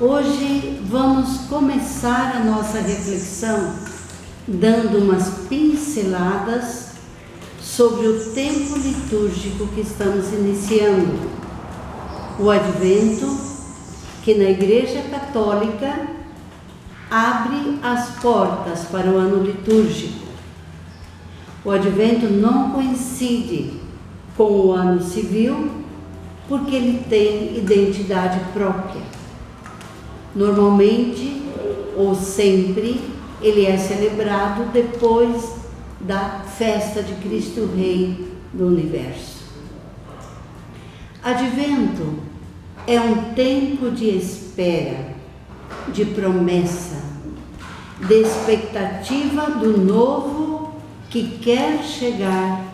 Hoje vamos começar a nossa reflexão dando umas pinceladas sobre o tempo litúrgico que estamos iniciando, o Advento, que na Igreja Católica abre as portas para o ano litúrgico. O Advento não coincide com o ano civil, porque ele tem identidade própria. Normalmente, ou sempre, ele é celebrado depois da festa de Cristo Rei do Universo. Advento é um tempo de espera, de promessa, de expectativa do novo que quer chegar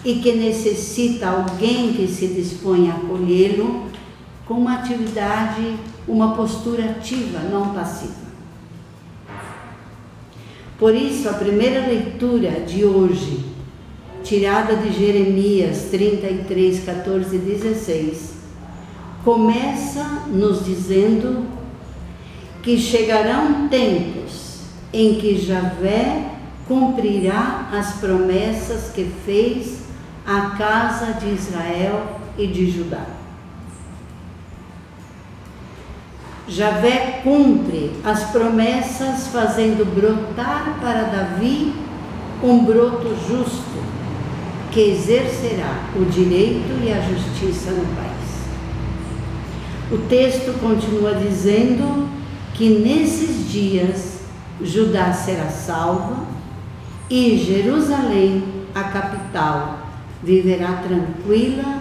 e que necessita alguém que se dispõe a acolhê-lo com uma atividade, uma postura ativa, não passiva. Por isso, a primeira leitura de hoje, tirada de Jeremias 33, 14 e 16, começa nos dizendo que chegarão tempos em que Javé cumprirá as promessas que fez à casa de Israel e de Judá. Javé cumpre as promessas fazendo brotar para Davi um broto justo que exercerá o direito e a justiça no país. O texto continua dizendo que nesses dias Judá será salva e Jerusalém, a capital, viverá tranquila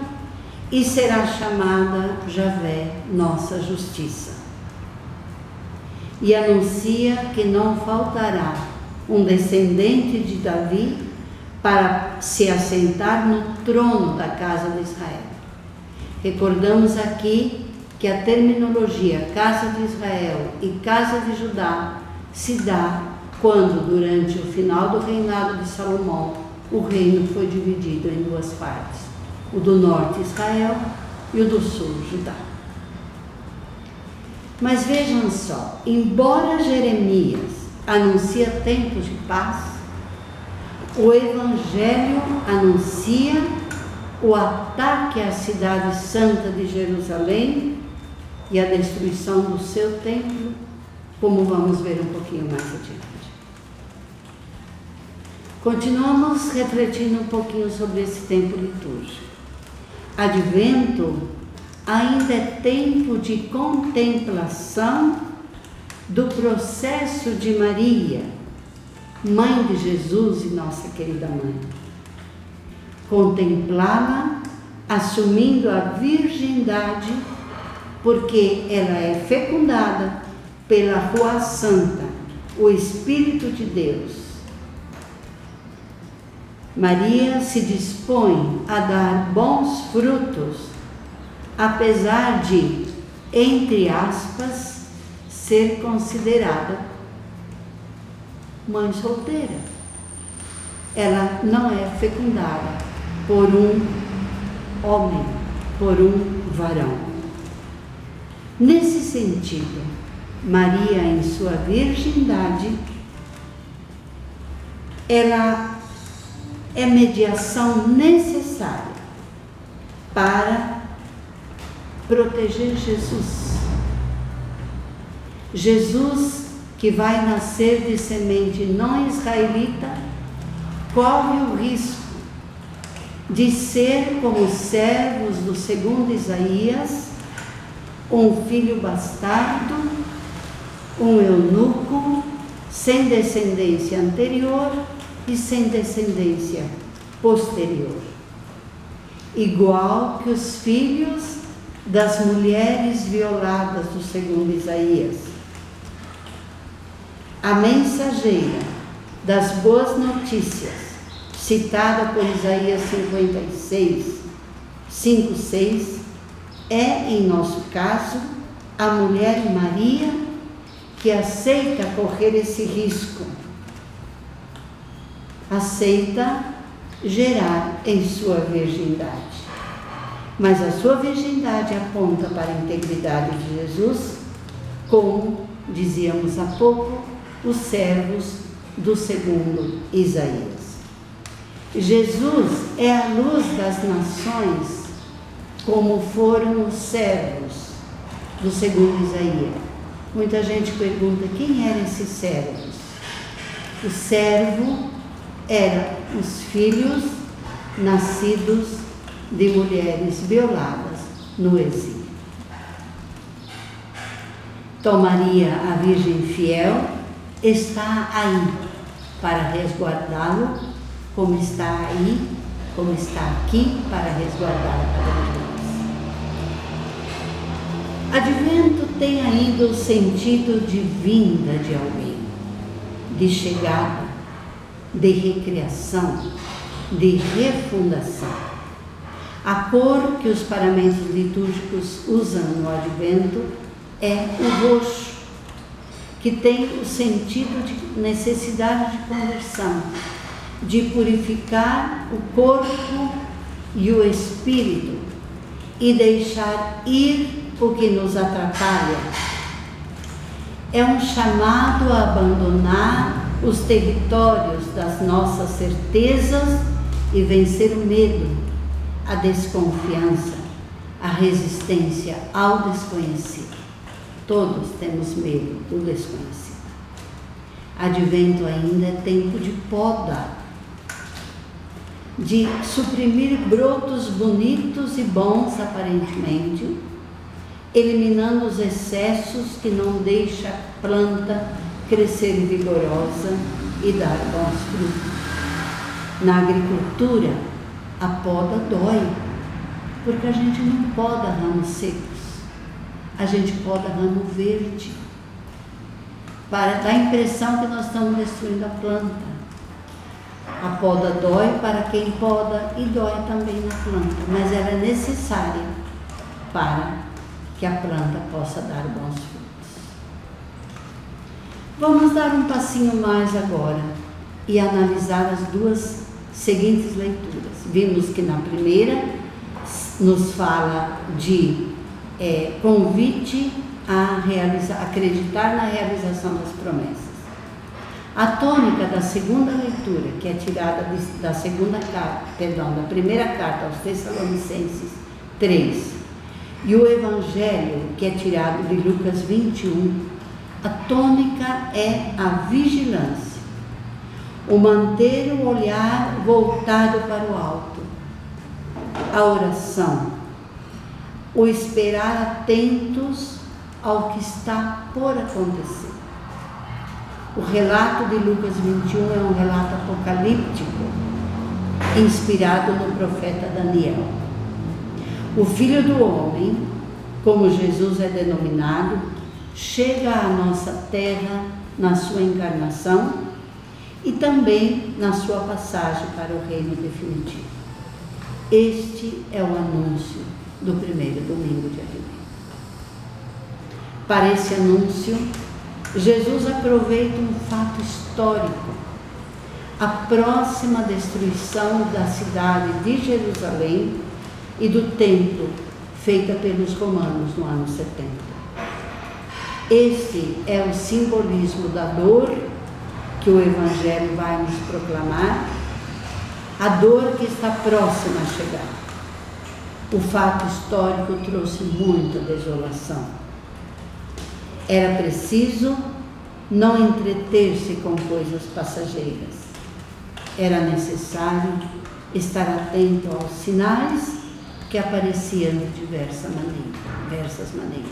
e será chamada Javé, nossa justiça. E anuncia que não faltará um descendente de Davi para se assentar no trono da casa de Israel. Recordamos aqui que a terminologia casa de Israel e casa de Judá se dá quando, durante o final do reinado de Salomão, o reino foi dividido em duas partes, o do norte Israel e o do sul Judá. Mas vejam só, embora Jeremias anuncia tempos de paz, o Evangelho anuncia o ataque à cidade santa de Jerusalém e a destruição do seu templo, como vamos ver um pouquinho mais adiante. Continuamos refletindo um pouquinho sobre esse tempo litúrgico. Advento ainda é tempo de contemplação do processo de Maria, mãe de Jesus e nossa querida mãe. Contemplá-la assumindo a virgindade, porque ela é fecundada pela Ruá Santa, o Espírito de Deus. Maria se dispõe a dar bons frutos, apesar de, entre aspas, ser considerada mãe solteira. Ela não é fecundada por um homem, por um varão. Nesse sentido, Maria, em sua virgindade, ela é mediação necessária para proteger Jesus. Jesus, que vai nascer de semente não israelita, corre o risco de ser como os servos do segundo Isaías, um filho bastardo, um eunuco, sem descendência anterior e sem descendência posterior, igual que os filhos das mulheres violadas do segundo Isaías. A mensageira das boas notícias, citada por Isaías 56, 5:6, é, em nosso caso, a mulher Maria, que aceita correr esse risco, aceita gerar em sua virgindade. Mas a sua virgindade aponta para a integridade de Jesus como dizíamos há pouco, os servos do segundo Isaías. Jesus é a luz das nações, como foram os servos do segundo Isaías. Muita gente pergunta quem eram esses servos. O servo eram os filhos nascidos de mulheres violadas no exílio. Então Maria, a Virgem fiel, está aí para resguardá-lo, como está aí, como está aqui para resguardar cada um de nós. Advento tem ainda o sentido de vinda de alguém, de chegada, de recriação, de refundação. A cor que os paramentos litúrgicos usam no Advento é o roxo, que tem o sentido de necessidade de conversão, de purificar o corpo e o espírito e deixar ir o que nos atrapalha. É um chamado a abandonar os territórios das nossas certezas e vencer o medo, a desconfiança, a resistência ao desconhecido. Todos temos medo do desconhecido. Advento ainda é tempo de poda, de suprimir brotos bonitos e bons aparentemente, eliminando os excessos que não deixam a planta crescer vigorosa e dar bons frutos. Na agricultura, a poda dói, porque a gente não poda ramos secos, a gente poda ramo verde, para dar a impressão que nós estamos destruindo a planta. A poda dói para quem poda e dói também na planta, mas ela é necessária para que a planta possa dar bons frutos. Vamos dar um passinho mais agora e analisar as duas seguintes leituras. Vimos que na primeira nos fala de convite a acreditar na realização das promessas. A tônica da segunda leitura, que é tirada da primeira carta aos Tessalonicenses 3, e o Evangelho, que é tirado de Lucas 21, a tônica é a vigilância, o manter o olhar voltado para o alto, a oração, o esperar atentos ao que está por acontecer. O relato de Lucas 21 é um relato apocalíptico, inspirado no profeta Daniel. O Filho do Homem, como Jesus é denominado, chega à nossa terra na sua encarnação e também na sua passagem para o reino definitivo. Este é o anúncio do primeiro domingo de Advento. Para esse anúncio, Jesus aproveita um fato histórico, a próxima destruição da cidade de Jerusalém e do templo, feita pelos romanos no ano 70. Este é o simbolismo da dor que o Evangelho vai nos proclamar, a dor que está próxima a chegar. O fato histórico trouxe muita desolação. Era preciso não entreter-se com coisas passageiras. Era necessário estar atento aos sinais que apareciam de diversas maneiras.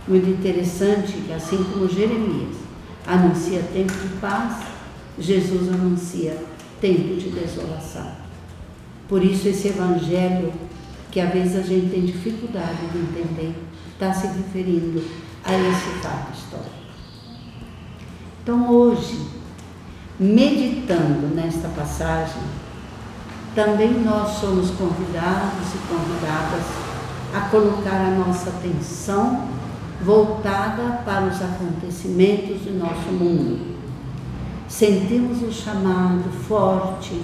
Muito interessante que, assim como Jeremias anuncia tempo de paz, Jesus anuncia tempo de desolação. Por isso esse Evangelho, que às vezes a gente tem dificuldade de entender, está se referindo a esse fato histórico. Então hoje, meditando nesta passagem, também nós somos convidados e convidadas a colocar a nossa atenção voltada para os acontecimentos do nosso mundo. Sentimos o chamado forte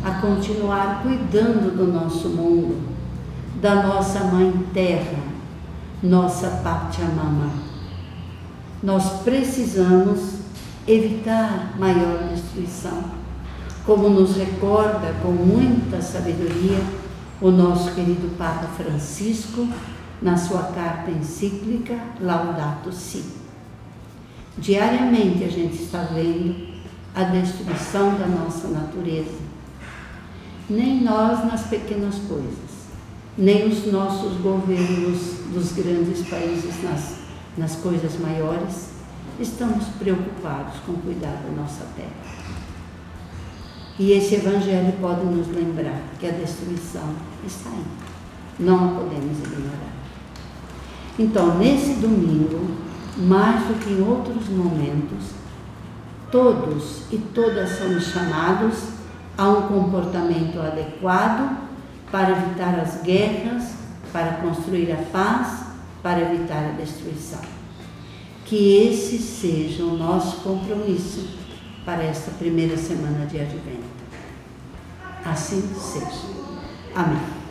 a continuar cuidando do nosso mundo, da nossa Mãe Terra, nossa Pachamama, nós precisamos evitar maior destruição, como nos recorda com muita sabedoria o nosso querido Papa Francisco na sua carta encíclica Laudato Si. Diariamente a gente está vendo a destruição da nossa natureza. Nem nós nas pequenas coisas, nem os nossos governos dos grandes países nas coisas maiores, estamos preocupados com cuidar da nossa terra. E esse Evangelho pode nos lembrar que a destruição está aí. Não a podemos ignorar. Então, nesse domingo, mais do que em outros momentos, todos e todas somos chamados a um comportamento adequado para evitar as guerras, para construir a paz, para evitar a destruição. Que esse seja o nosso compromisso para esta primeira semana de Advento. Assim seja. Amém.